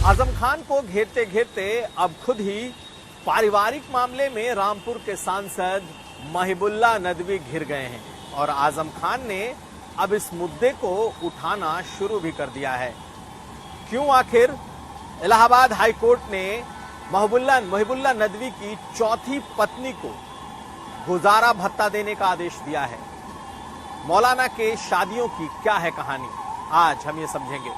आजम खान को घेरते घेरते अब खुद ही पारिवारिक मामले में रामपुर के सांसद महिबुल्लाह नदवी घिर गए हैं और आजम खान ने अब इस मुद्दे को उठाना शुरू भी कर दिया है। क्यों आखिर इलाहाबाद हाईकोर्ट ने महिबुल्लाह नदवी की चौथी पत्नी को गुजारा भत्ता देने का आदेश दिया है। मौलाना के शादियों की क्या है कहानी, आज हम ये समझेंगे।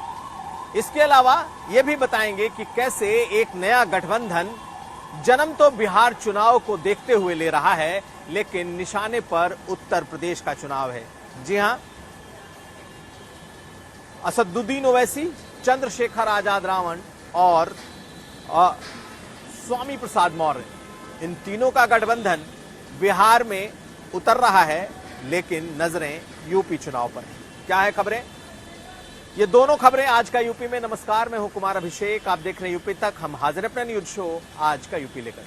इसके अलावा ये भी बताएंगे कि कैसे एक नया गठबंधन जन्म तो बिहार चुनाव को देखते हुए ले रहा है, लेकिन निशाने पर उत्तर प्रदेश का चुनाव है। जी हां, असदुद्दीन ओवैसी, चंद्रशेखर आजाद रावण और स्वामी प्रसाद मौर्य, इन तीनों का गठबंधन बिहार में उतर रहा है, लेकिन नजरें यूपी चुनाव पर हैं। क्या है खबरें? ये दोनों खबरें आज का यूपी में। नमस्कार, मैं हूं कुमार अभिषेक, आप देख रहे हैं यूपी तक। हम हाजिर अपना न्यूज शो आज का यूपी लेकर।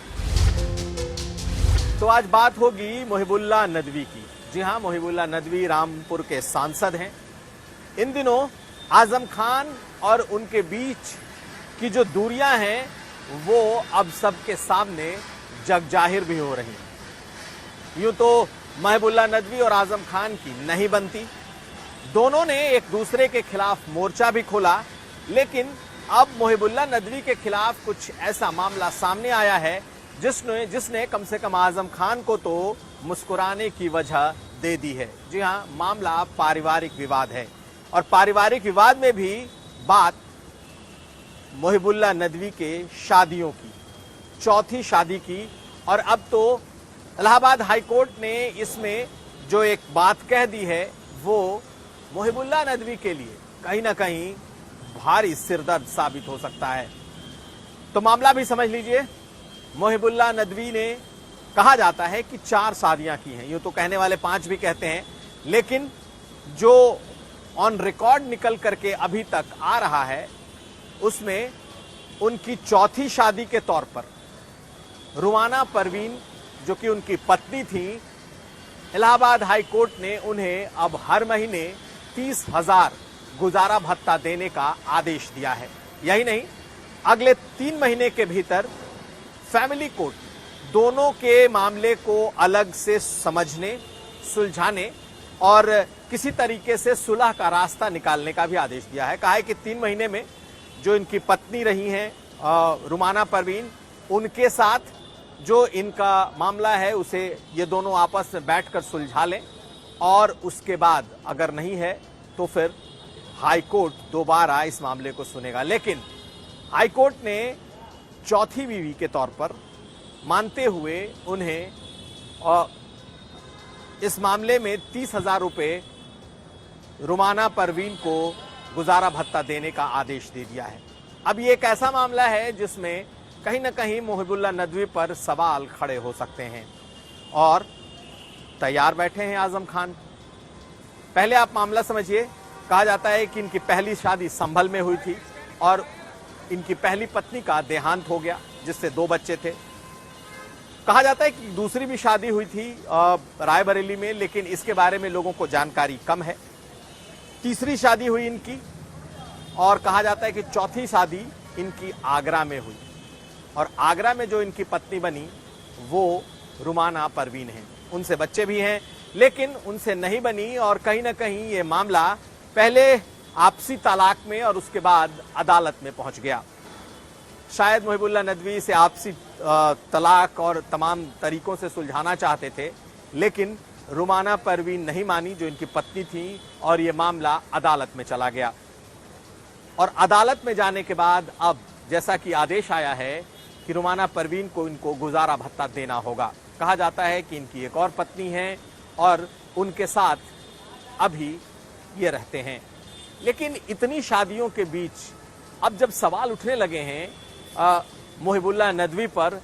तो आज बात होगी महिबुल्लाह नदवी की। जी हां, महिबुल्लाह नदवी रामपुर के सांसद हैं। इन दिनों आजम खान और उनके बीच की जो दूरियां हैं वो अब सबके सामने जग जाहिर भी हो रही हैं। यूं तो महिबुल्लाह नदवी और आजम खान की नहीं बनती, दोनों ने एक दूसरे के खिलाफ मोर्चा भी खोला, लेकिन अब महिबुल्लाह नदवी के खिलाफ कुछ ऐसा मामला सामने आया है जिसने कम से कम आजम खान को तो मुस्कुराने की वजह दे दी है। जी हां, मामला पारिवारिक विवाद है और पारिवारिक विवाद में भी बात महिबुल्लाह नदवी के शादियों की, चौथी शादी की। और अब तो इलाहाबाद हाईकोर्ट ने इसमें जो एक बात कह दी है वो महिबुल्लाह नदवी के लिए कहीं ना कहीं भारी सिरदर्द साबित हो सकता है। तो मामला भी समझ लीजिए। महिबुल्लाह नदवी ने कहा जाता है कि 4 शादियां की हैं, यूं तो कहने वाले 5 भी कहते हैं, लेकिन जो ऑन रिकॉर्ड निकल करके अभी तक आ रहा है उसमें उनकी चौथी शादी के तौर पर रुमाना परवीन, जो कि उनकी पत्नी थी, इलाहाबाद हाईकोर्ट ने उन्हें अब हर महीने 30,000 गुजारा भत्ता देने का आदेश दिया है। यही नहीं, अगले 3 महीने के भीतर फैमिली कोर्ट दोनों के मामले को अलग से समझने, सुलझाने और किसी तरीके से सुलह का रास्ता निकालने का भी आदेश दिया है। कहा है कि 3 महीने में जो इनकी पत्नी रही हैं रुमाना परवीन, उनके साथ जो इनका मामला है उसे ये दोनों आपस में बैठकर सुलझा लें और उसके बाद अगर नहीं है तो फिर हाईकोर्ट दोबारा इस मामले को सुनेगा। लेकिन हाईकोर्ट ने चौथी बीवी के तौर पर मानते हुए उन्हें इस मामले में 30,000 रुपए रुमाना परवीन को गुजारा भत्ता देने का आदेश दे दिया है। अब ये एक ऐसा मामला है जिसमें कहीं ना कहीं महिबुल्लाह नदवी पर सवाल खड़े हो सकते हैं और तैयार बैठे हैं आजम खान। पहले आप मामला समझिए। कहा जाता है कि इनकी पहली शादी संभल में हुई थी और इनकी पहली पत्नी का देहांत हो गया, जिससे 2 बच्चे थे। कहा जाता है कि दूसरी भी शादी हुई थी रायबरेली में, लेकिन इसके बारे में लोगों को जानकारी कम है। तीसरी शादी हुई इनकी और कहा जाता है कि चौथी शादी इनकी आगरा में हुई और आगरा में जो इनकी पत्नी बनी वो रुमाना परवीन है। उनसे बच्चे भी हैं, लेकिन उनसे नहीं बनी और कहीं ना कहीं ये मामला पहले आपसी तलाक में और उसके बाद अदालत में पहुंच गया। शायद महिबुल्लाह नदवी इसे आपसी तलाक और तमाम तरीकों से सुलझाना चाहते थे, लेकिन रुमाना परवीन नहीं मानी, जो इनकी पत्नी थी, और ये मामला अदालत में चला गया। और अदालत में जाने के बाद अब जैसा कि आदेश आया है कि रुमाना परवीन को इनको गुजारा भत्ता देना होगा। कहा जाता है कि इनकी एक और पत्नी है और उनके साथ अभी ये रहते हैं। लेकिन इतनी शादियों के बीच अब जब सवाल उठने लगे हैं महिबुल्लाह नदवी पर,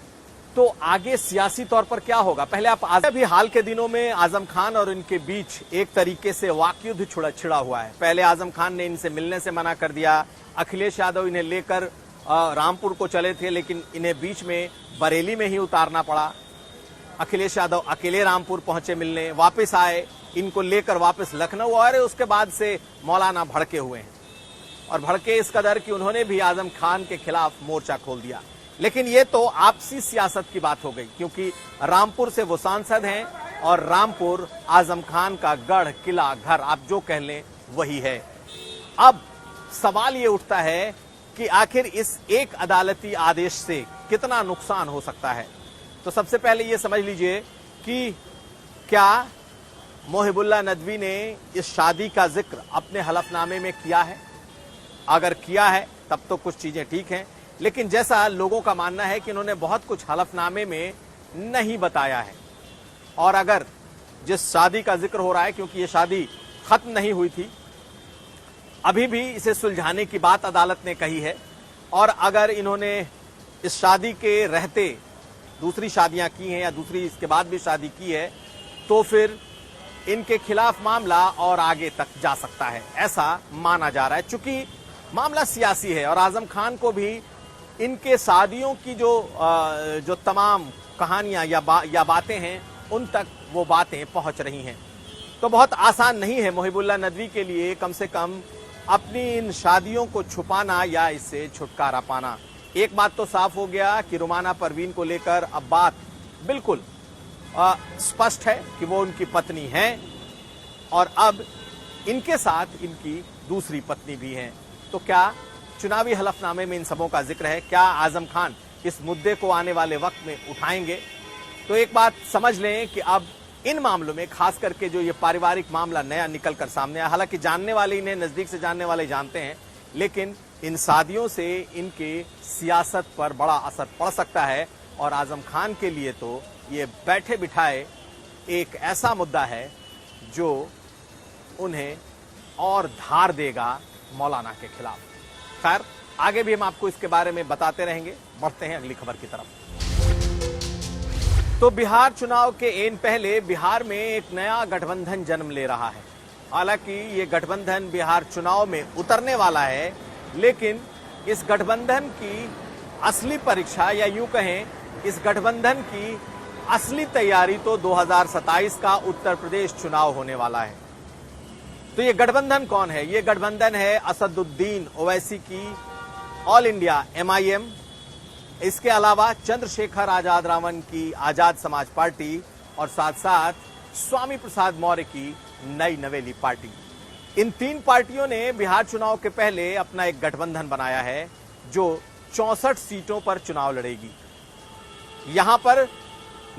तो आगे सियासी तौर पर क्या होगा? पहले आप अभी हाल के दिनों में आजम खान और इनके बीच एक तरीके से वाकयुद्ध छिड़ा हुआ है। पहले आजम खान ने इनसे मिलने से मना कर दिया, अखिलेश यादव इन्हें लेकर रामपुर को चले थे, लेकिन इन्हें बीच में बरेली में ही उतारना पड़ा। अखिलेश यादव अकेले रामपुर पहुंचे मिलने, वापस आए, इनको लेकर वापस लखनऊ, और उसके बाद से मौलाना भड़के हुए हैं। और भड़के इस कदर कि उन्होंने भी आजम खान के खिलाफ मोर्चा खोल दिया। लेकिन ये तो आपसी सियासत की बात हो गई, क्योंकि रामपुर से वो सांसद हैं और रामपुर आजम खान का गढ़, किला, घर, आप जो कह लें वही है। अब सवाल ये उठता है कि आखिर इस एक अदालती आदेश से कितना नुकसान हो सकता है। तो सबसे पहले ये समझ लीजिए कि क्या मोहिबुल्लाह नदवी ने इस शादी का जिक्र अपने हलफनामे में किया है? अगर किया है तब तो कुछ चीजें ठीक हैं, लेकिन जैसा लोगों का मानना है कि इन्होंने बहुत कुछ हलफनामे में नहीं बताया है। और अगर जिस शादी का जिक्र हो रहा है, क्योंकि ये शादी खत्म नहीं हुई थी, अभी भी इसे सुलझाने की बात अदालत ने कही है, और अगर इन्होंने इस शादी के रहते दूसरी शादियां की हैं या दूसरी इसके बाद भी शादी की है, तो फिर इनके खिलाफ मामला और आगे तक जा सकता है, ऐसा माना जा रहा है। चूंकि मामला सियासी है और आजम खान को भी इनके शादियों की जो तमाम कहानियां या बातें हैं, उन तक वो बातें पहुंच रही हैं। तो बहुत आसान नहीं है मोहिबुल्लाह नदवी के लिए कम से कम अपनी इन शादियों को छुपाना या इससे छुटकारा पाना। एक बात तो साफ हो गया कि रुमाना परवीन को लेकर अब बात बिल्कुल स्पष्ट है कि वो उनकी पत्नी हैं, और अब इनके साथ इनकी दूसरी पत्नी भी हैं। तो क्या चुनावी हलफनामे में इन सबों का जिक्र है? क्या आजम खान इस मुद्दे को आने वाले वक्त में उठाएंगे? तो एक बात समझ लें कि अब इन मामलों में, खास करके जो ये पारिवारिक मामला नया निकल कर सामने आया, हालांकि जानने वाले इन्हें नजदीक से जानने वाले जानते हैं, लेकिन इन शादियों से इनके सियासत पर बड़ा असर पड़ सकता है। और आजम खान के लिए तो ये बैठे बिठाए एक ऐसा मुद्दा है जो उन्हें और धार देगा मौलाना के खिलाफ। खैर, आगे भी हम आपको इसके बारे में बताते रहेंगे। बढ़ते हैं अगली खबर की तरफ। तो बिहार चुनाव के एन पहले बिहार में एक नया गठबंधन जन्म ले रहा है। हालांकि ये गठबंधन बिहार चुनाव में उतरने वाला है, लेकिन इस गठबंधन की असली परीक्षा, या यूं कहें इस गठबंधन की असली तैयारी तो 2027 का उत्तर प्रदेश चुनाव होने वाला है। तो ये गठबंधन कौन है? ये गठबंधन है असदुद्दीन ओवैसी की ऑल इंडिया MIM, इसके अलावा चंद्रशेखर आजाद रावण की आजाद समाज पार्टी, और साथ साथ स्वामी प्रसाद मौर्य की नई नवेली पार्टी। इन तीन पार्टियों ने बिहार चुनाव के पहले अपना एक गठबंधन बनाया है जो 64 सीटों पर चुनाव लड़ेगी। यहां पर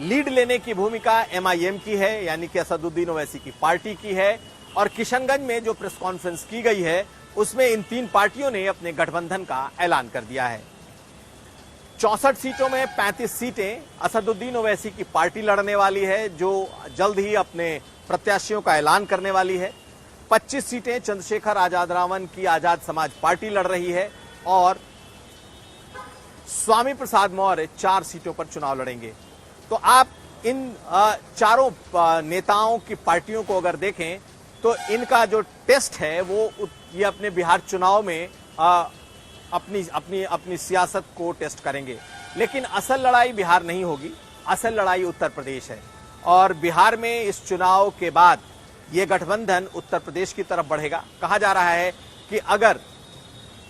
लीड लेने की भूमिका MIM की है, यानी कि असदुद्दीन ओवैसी की पार्टी की है। और किशनगंज में जो प्रेस कॉन्फ्रेंस की गई है, उसमें इन तीन पार्टियों ने अपने गठबंधन का ऐलान कर दिया है। 64 सीटों में 35 सीटें असदुद्दीन ओवैसी की पार्टी लड़ने वाली है, जो जल्द ही अपने प्रत्याशियों का ऐलान करने वाली है। 25 सीटें चंद्रशेखर आजाद रावण की आजाद समाज पार्टी लड़ रही है, और स्वामी प्रसाद मौर्य 4 सीटों पर चुनाव लड़ेंगे। तो आप इन चारों नेताओं की पार्टियों को अगर देखें तो इनका जो टेस्ट है वो ये अपने बिहार चुनाव में अपनी सियासत को टेस्ट करेंगे। लेकिन असल लड़ाई बिहार नहीं होगी, असल लड़ाई उत्तर प्रदेश है। और बिहार में इस चुनाव के बाद ये गठबंधन उत्तर प्रदेश की तरफ बढ़ेगा। कहा जा रहा है कि अगर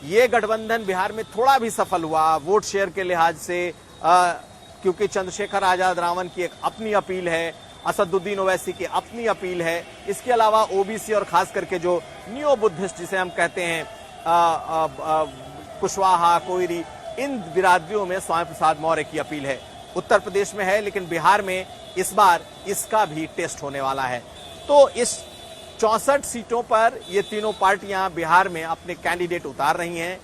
ये गठबंधन बिहार में थोड़ा भी सफल हुआ वोट शेयर के लिहाज से, क्योंकि चंद्रशेखर आजाद रावण की एक अपनी अपील है, असदुद्दीन ओवैसी की अपनी अपील है, इसके अलावा OBC और खास करके जो नियो बुद्धिस्ट जिसे हम कहते हैं, कुशवाहा, कोयरी, इन बिरादरियों में स्वामी प्रसाद मौर्य की अपील है। उत्तर प्रदेश में है, लेकिन बिहार में इस बार इसका भी टेस्ट होने वाला है। तो इस 64 सीटों पर ये तीनों पार्टियां बिहार में अपने कैंडिडेट उतार रही हैं।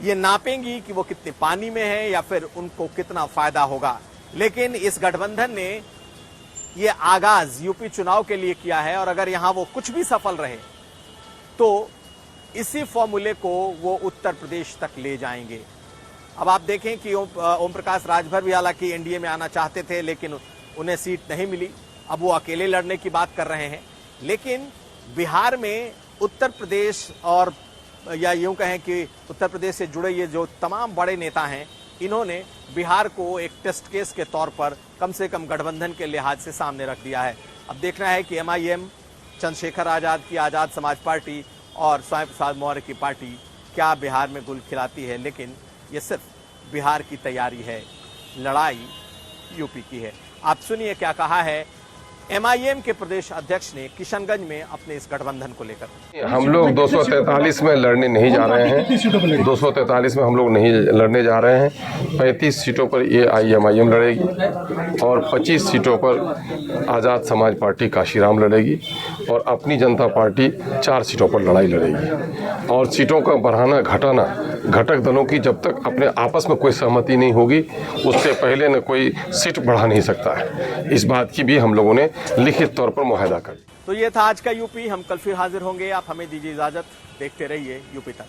ये नापेंगी कि वो कितने पानी में है या फिर उनको कितना फायदा होगा। लेकिन इस गठबंधन ने ये आगाज यूपी चुनाव के लिए किया है, और अगर यहां वो कुछ भी सफल रहे तो इसी फॉर्मूले को वो उत्तर प्रदेश तक ले जाएंगे। अब आप देखें कि ओम प्रकाश राजभर भी हालांकि एनडीए में आना चाहते थे, लेकिन उन्हें सीट नहीं मिली। अब वो अकेले लड़ने की बात कर रहे हैं। लेकिन बिहार में उत्तर प्रदेश, और या यूं कहें कि उत्तर प्रदेश से जुड़े ये जो तमाम बड़े नेता हैं, इन्होंने बिहार को एक टेस्ट केस के तौर पर कम से कम गठबंधन के लिहाज से सामने रख दिया है। अब देखना है कि MIM, चंद्रशेखर आजाद की आजाद समाज पार्टी और स्वामी प्रसाद मौर्य की पार्टी क्या बिहार में गुल खिलाती है, लेकिन ये सिर्फ बिहार की तैयारी है, लड़ाई यूपी की है। आप सुनिए क्या कहा है एमआईएम के प्रदेश अध्यक्ष ने किशनगंज में अपने इस गठबंधन को लेकर। हम लोग 243 में लड़ने नहीं जा रहे हैं, 243 में हम लोग नहीं लड़ने जा रहे हैं। 35 सीटों पर ये एमआईएम लड़ेगी और 25 सीटों पर आज़ाद समाज पार्टी काशीराम लड़ेगी और अपनी जनता पार्टी 4 सीटों पर लड़ाई लड़ेगी। और सीटों का बढ़ाना घटाना घटक दलों की जब तक अपने आपस में कोई सहमति नहीं होगी, उससे पहले न कोई सीट बढ़ा नहीं सकता है। इस बात की भी हम लोगों ने लिखित तौर पर मुआहदा कर। तो ये था आज का यूपी। हम कल फिर हाजिर होंगे। आप हमें दीजिए इजाजत। देखते रहिए यूपी तक।